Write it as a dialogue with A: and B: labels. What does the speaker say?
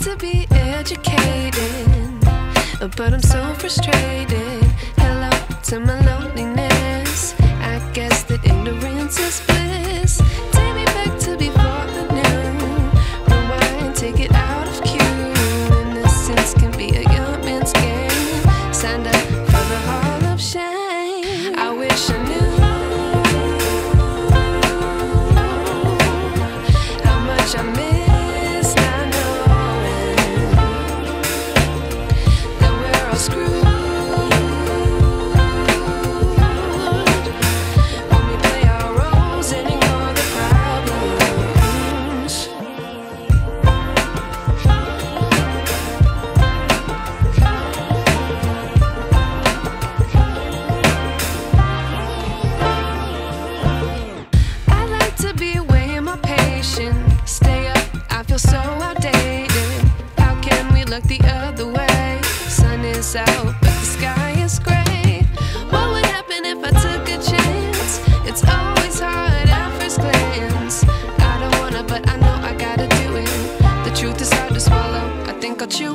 A: to be educated, but I'm so frustrated. Hello to my loneliness. I guess that ignorance is bliss. Take me back to before the noon. Rewind, take it out of cue. Innocence can be a young man's game. Signed up for the hall of shame. I wish I knew how much I miss not knowing that we're all screwed. Stay up, I feel so outdated. How can we look the other way? Sun is out, but the sky is gray. What would happen if I took a chance? It's always hard at first glance. I don't wanna, but I know I gotta do it. The truth is hard to swallow, I think I'll chew